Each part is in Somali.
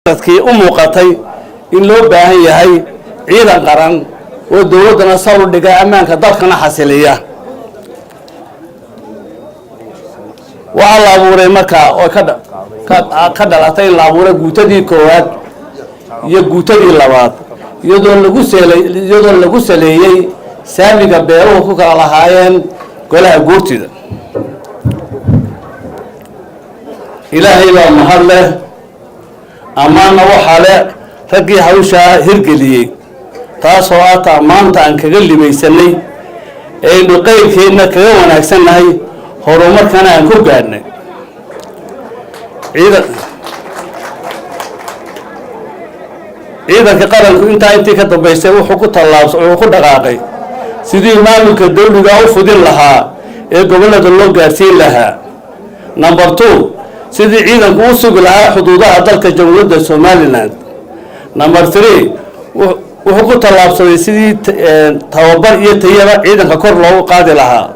dadkii u muuqatay in loo baahan yahay ciidan qaran oo dawladana sal u dhiga ammaanka dalkana xasiliya waxa la abuuray markaa oo ka dhalatay in la abuuray guutadii koowaad iyo guutadii labaad iyadoo lagu saleeyay saamiga beeruhu ku kala lahaayeen golaha guurtida ilaahay baa mahad leh amaana waxaa le raggii hawshaa hirgeliyey taasoo aataa maanta aan kaga limaysanay aynu qayrkeedna kaga wanaagsannahay horumarkana aan ku gaadhnay ciidanka qaranku intii ka dambaysay wuxuu ku dhaqaaqay sidii maamulka dawliga u fudin lahaa ee gobollada loo gaarsiin lahaa number 2 sidii ciidanku u sugi lahaa xuduudaha dalka jamhuuriyadda Somaliland number 3 wuxuu ku tallaabsaday sidii tababar iyo tayaba ciidanka kor loogu qaadi lahaa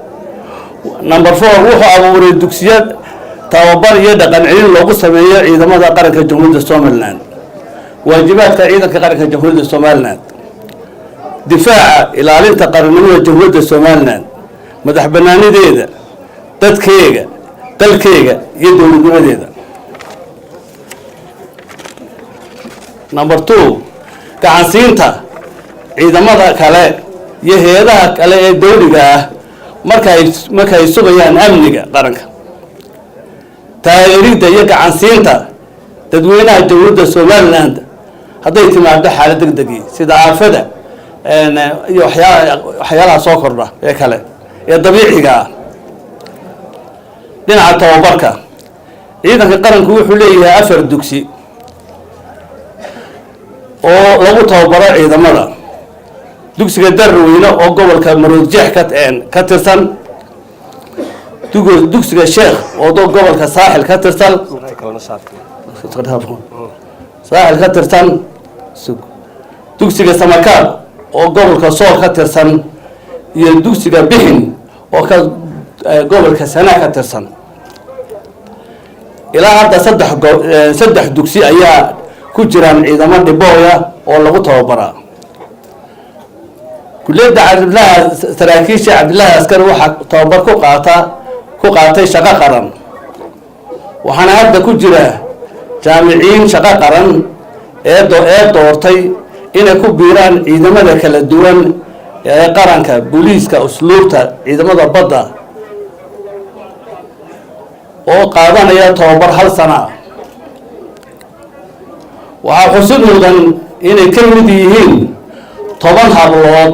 number 4 wuxuu abuuray dugsiyad tababar iyo dhaqan celin loogu sameeyo ciidamada qaranka jamhuuriyadda Somaliland waajibaadka ciidanka qaranka jamhuuriyadda Somaliland difaaca ilaalinta qarannimada jamhuuriyadda Somaliland madax bannaanideeda dadkeega dalkeega iyo dawladnimadeeda number 2 gacansiinta ciidamada kale iyo hay'adaha kale ee dawliga ah markay sugayaan amniga qaranka taageeridda iyo gacansiinta dadweynaha jamhuuriyadda Somaliland hadday timaado xaalad degdeg sida aafada iyo waxyaalaha soo kordha ee kale ee dabiiciga ah dhinaca tababarka ciidanka qaranku wuxuu leeyahay 4 dugsi oo lagu tababaro ciidamada dugsiga Darweyne oo gobolka Maroodijeex ka tirsan dugsiga Sheekh oo gobolka Saaxil ka tirsan dugsiga Samakaab oo gobolka Sool ka tirsan iyo dugsiga Bixin oo ka gobolka Sanaa ka tirsan ilaa hadda saddex dugsi ayaa ku jiraan ciidamo dhibooya oo lagu tababaraa kulliyadda saraakiisha Cabdilaahi Askari waxa tababar ku qaatay shaqo qaran waxaana hadda ku jira jaamiciin shaqo qaran ee doortay inay ku biiraan ciidamada kala duwan ee qaranka booliiska usluubta ciidamada badda oo qaadanaya tababar 1 sano waxaa xusid mudan inay ka mid yihiin 10 hablood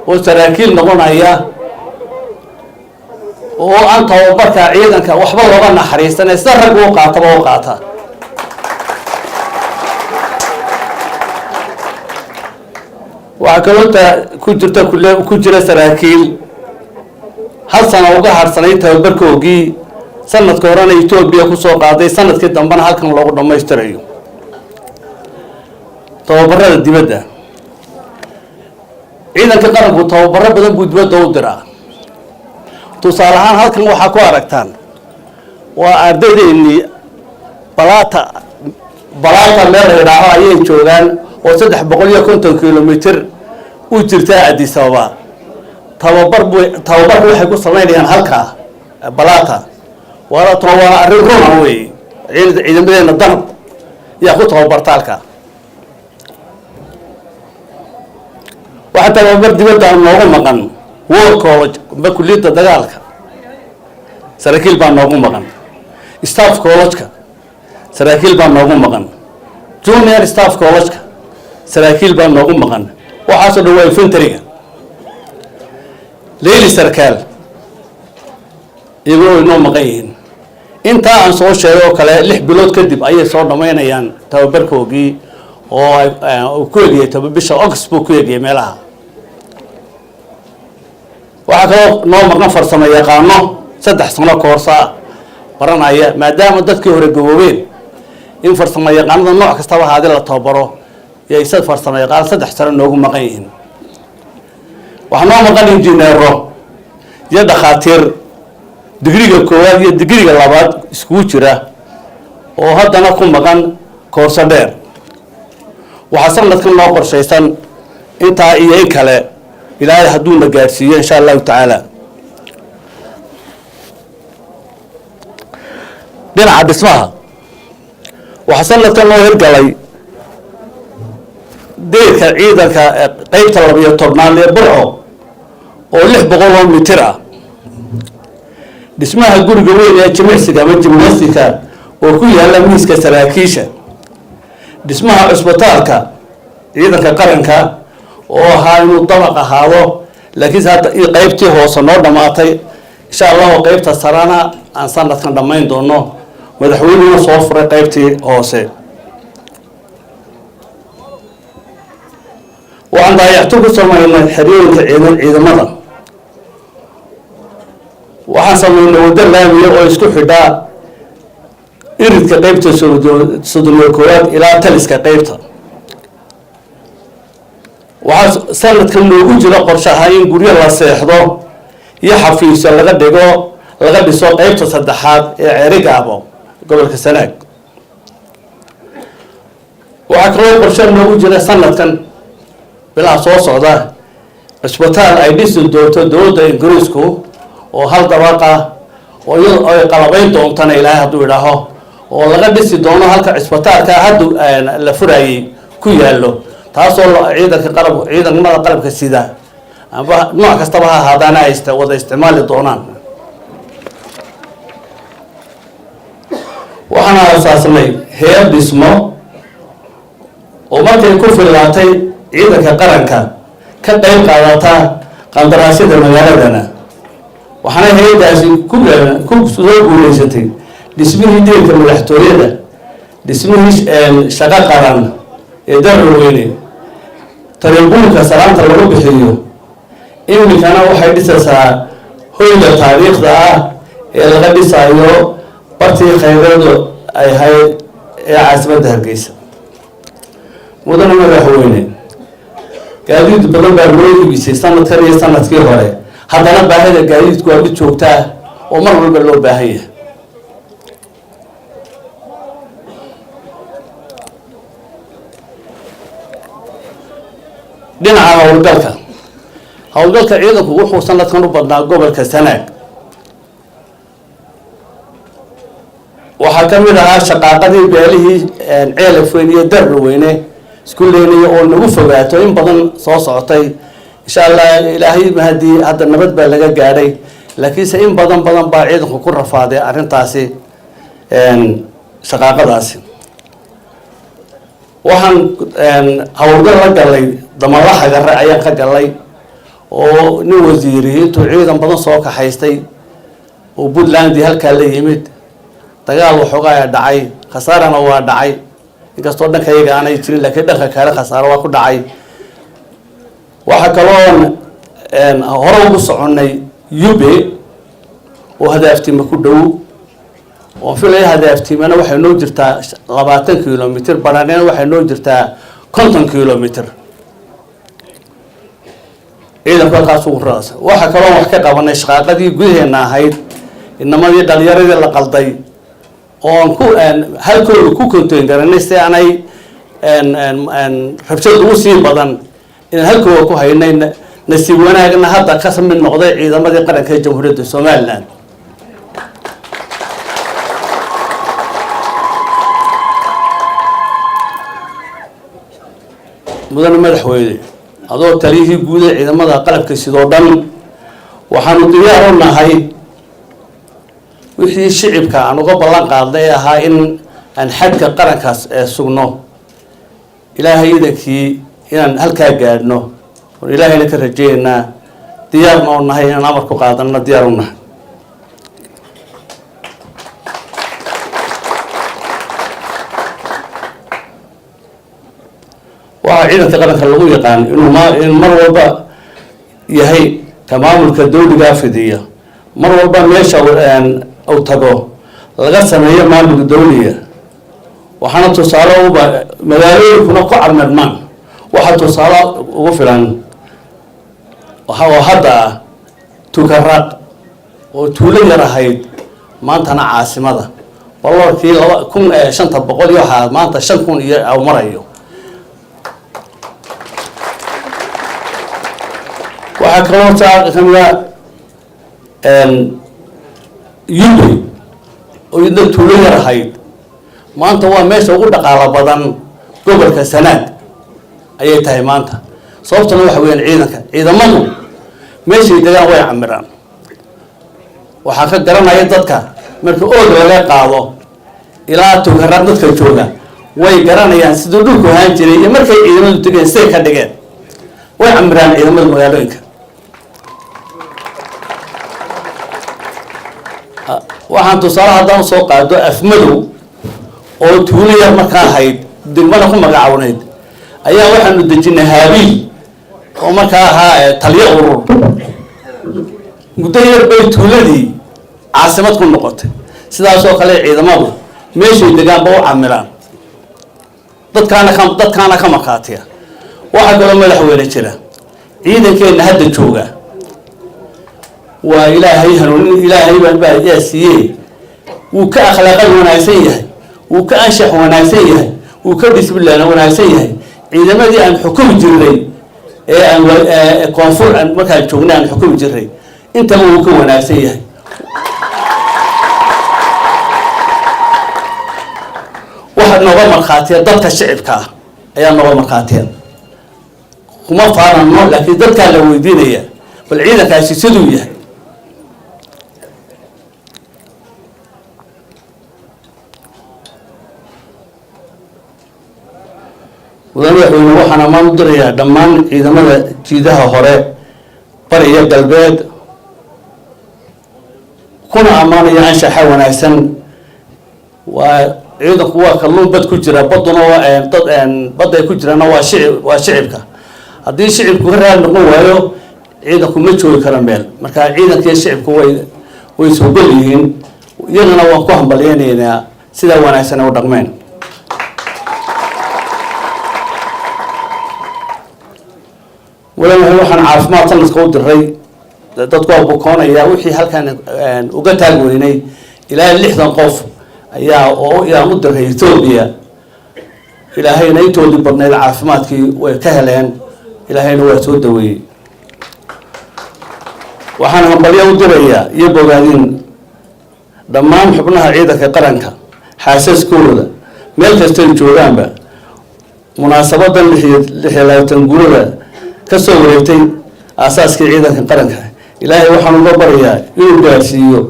oo saraakiil noqonaya oo aan tababarka ciidanka waxba looga naxariisan sida rag u qaata waxa kaloo ku jira saraakiil 1 sano uga harsanay tababarkoogii sanadka horena Itoobiya ku soo qaaday sanadkii dambana halkan loogu dhameystirayo tababarada dibadda ciidanka qaranku tababaro badan buu dibadda u diraa tusaale ahaan halkan waxa ku aragtaan waa ardaydeennii balata meel yiraahdo ayay joogaan oo 350 kilomitir u jirta Addis Ababa tababar waxay ku sameeyaan halka balata wala tababar arrin run way ciidamadeena danab yaa ku tababartaalka waxa tababar dibadda noogu maqan war college kulliyadda dagaalka saraakiil baa noogu maqan staff college-ka saraakiil baa noogu maqan junior staff college-ka saraakiil baa noogu maqan waxaasoo dhan waa infantry-ga leeli sarkaal iyagoo inoo maqan yihiin intaa aan soo sheegay oo kale 6 bilood kadib ayay soo dhameynayaan tababarkoogii oo ku eegay bisha August buu ku eegay meelaha waxa kaloo noo maqan farsamo yaqaano 3 sano koorsa baranaya maadaama dadkii hore gaboobeen in farsamo yaqaanada nooc kasta haddii la tababaro yay sad farsamo yaqaan 3 sano noogu maqan yihiin waxa noo maqan injineero iyo dhakhaatiir digriga koowaad iyo digriga labaad isku jira oo haddana ku maqan koorso dheer. waxaa sanadkan loo qorshaysan intaa iyo in kale ilaahay hadduu na gaadhsiiyo insha allahu tacaala. dhinaca dhismaha waxaa sanadkan loo hirgalay deyrka ciidanka qeybta 12aad ee Burco oo 600 oo mitir ah. dhismaha guriga weyn ee jimicsiga ama jimnaastika oo ku yaala miiska saraakiisha. dhismaha cusbitaalka ciidanka qaranka oo ahaa inuu dabaq ahaado laakiin hadda qaybtii hoose noo dhamaatay insha Allah qaybta sarana aan sanadkan dhamayn doono. madaxweynuhu soo furay qaybtii hoose. waxaan dayactir ku sameynay xiriirka ciidamada. waxaan sameynay waddo laamiya oo isku xidha iridka qaybta Sodon ilaa taliska qaybta. waxaa sanadkan loogu jiro qorshaha in guryo la seexdo iyo xafiisyo laga dhiso qaybta saddexaad ee Ceerigaabo gobolka Sanaag. waxaa kaloo qorshe loogu jira sanadkan bilaa soo socda cusbitaal ay dhisi doonto dowladda Ingiriisku oo hal dabaqa oo ay qalabayn doontana ilaahay hadduu idhaaho oo laga dhisi doono halka cusbitaalka hadda la furayay ku yaalo taasoo ciidamada qalabka sida amba nooc kastaba ha ahaadana ay wada isticmaali doonaan. waxaan aasaasnay hay'ad dhismo oo markay ku filaatay ciidanka qaranka ka qayb qaadata qandaraasyada magaaladana. waxaana hay'adaasi ku soo guuleysatay dhismihii deyrka madaxtooyada, dhismihii shaqo qaran ee Darweyne, taleefanka salaanta lagu bixiyo. iminkana waxay dhisaysaa hoyga taariikhda ah ee laga dhisayo bartii khayraadu ay ahayd ee caasimadda Hargeysa. mudane madaxweyne gaadiid badan baa loo iibisay sanadkan iyo sanadkii hore. haddana baahida gaadiidku waa mid joogtaa oo mar walba loo baahan yahay. dhinaca howlgalka ciidanku wuxuu sanadkan u badnaa gobolka Sanaag. waxaa ka mid ahaa shaqaaqadii beelihii Ceelafweyn iyo Darweyne isku leenay oo nagu fogaato in badan soo socotay. insha Allah ilaahay mahadii hadda nabad baa laga gaadhay laakiinse in badan baa ciidanku ku rafaaday arintaasi shaqaaqadaasi. waxaan hawlgal la galay damalaha garre ayaan ka galay oo nin wasiiriintu ciidan badan soo kaxaystay oo Puntland halka la yimid. dagaal waxoogaa dhacay, khasaarana waa dhacay inkastoo dhankayga aanay jirin laakiin dhanka kale khasaaro waa ku dhacay. waxa kaloo hore ugu soconay Yube oo hadaaftima ku dhow oo filay hadaaftimana waxay noo jirtaa 20 kilomitir, banaanina waxay noo jirtaa 50 kilomitir. ciidanku halkaas ugu raas. waxa kaloo wax ka qabanay shaqaaqadii gudaheena ahayd inamadii dhalinyaradii la qalday oo ku halkooda ku kontoyn garanay si aanay rabshad ugu sii badan in halkooda ku haynay. nasiib wanaagna hadda ka mid noqday ciidamadii qaranka ee Jamhuuriyadda Soomaaliland. mudane madaxweyne adoo taliyihii guud ee ciidamada qalabka sidoo dhan waxaanu diyaar u nahay wixii shicibka aan uga ballan qaadnay ahaa in aan xadka qarankaas sugno. ilaahay idankii inaan halkaa gaadhno oo ilaahayna ka rajeynaa diyaarna oo nahay inaan amar ku qaadano diyaar u nahay. waxaa ciidanka qaranka lagu yaqaan inuu mar walba yahay ka maamulka dowliga fidiya. mar walba meesha uu tago laga sameeyo maamulka dowliga. waxaana tusaale magaalooyinkuna ku carmadmaan. waxaa tusaale ugu filan oo hadda Tukaraq oo tuulo yar ahayd maantana caasimada والله كي كون شنطة بقول يوحى ما أنت شن كون أو مريو وحكرون ساق كمية يبي ويدل تولي رحيد ما أنت هو ماشي وقول على بدن قبل كسنات أي تاي ما أنت صوت نوح وين عيدك إذا منو ماشي دجاج ويا عمران وحكى درنا يدك مركو أول ولا قاضو إلى تجرب ندك الجوجا ويجرنا يعني سدودك وهانجري مركو إذا ما تجي سيك هدقة ويا عمران إذا ما المجالك waxaan tusaale haddaan soo qaado afmadow oo tuuliya markaa ahayd degmada ku magacawneyd ayaa waxaanu dejinay haabiil oo markaa ahaa taliyo urur muddo yar bay tuuladii caasimad ku noqotay sidaas oo kale ciidamadu meeshay degaanba u camiraan dadkaana ka markaatiya waxaa kaloo madaxweyne jira ciidankeena hadda jooga وإلهي هنون إلهي بقى ياسيه وكأخلاق وناسيه وكأنشح وناسيه وكبسم الله وناسيه إذا ما دي عن حكم جري عن كونفور عن مكان شغلنا عن حكم جري أنت مو كون وناسيه واحد نظام الخاتية ضبط الشعب كا أيام نظام الخاتية وما فعلنا النوع لكن ضبط كان لو يدينيه والعيدة كان يسدويه madaxweyne waxaan ammaan u dirayaa dhammaan ciidamada jiidaha hore bariya galbeed kuna ammaanaya anshaxa wanaagsan waa ciidanku waa kalluun bad ku jira baduna waa dad badda ay ku jirana waa shicibka haddii shicibku ka raali noqon waayo ciidanku ma joogi kara meel marka ciidankii shicibku way soo gol yihiin iyagana waan ku hambalyeynaynaa sidaa wanaagsan ay u dhaqmeen ولما waxaan caafimaad sanadka u diray dadku waa bukoonaya wixii halkan uga taagweynay ilaa 60 qof ayaa u diray Ethiopia ilaahayna intoodii badneed caafimaadkii way ka heleen ilaahayna waa soo daweeyay waxaan hambalyo u dirayaa iyo bogaadin dhammaan xubnaha ciidanka qaranka xaasaskooda meel kasta ay joogaanba munaasabadan 26 guurada kasoo wareegtay aasaaskii ciidanka qaranka ilaahay waxaan uga baryaa inuu gaarsiiyo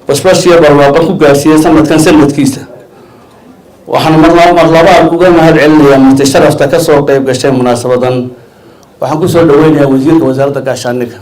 basbashiya barwaaqo ku gaarsiiyo sanadkan sanadkiisa waxaan mar labaad uga mahad celinayaa marti sharafta kasoo qayb gashay munaasabadan waxaan ku soo dhaweynayaa wasiirka wasaaradda gaashaandhigga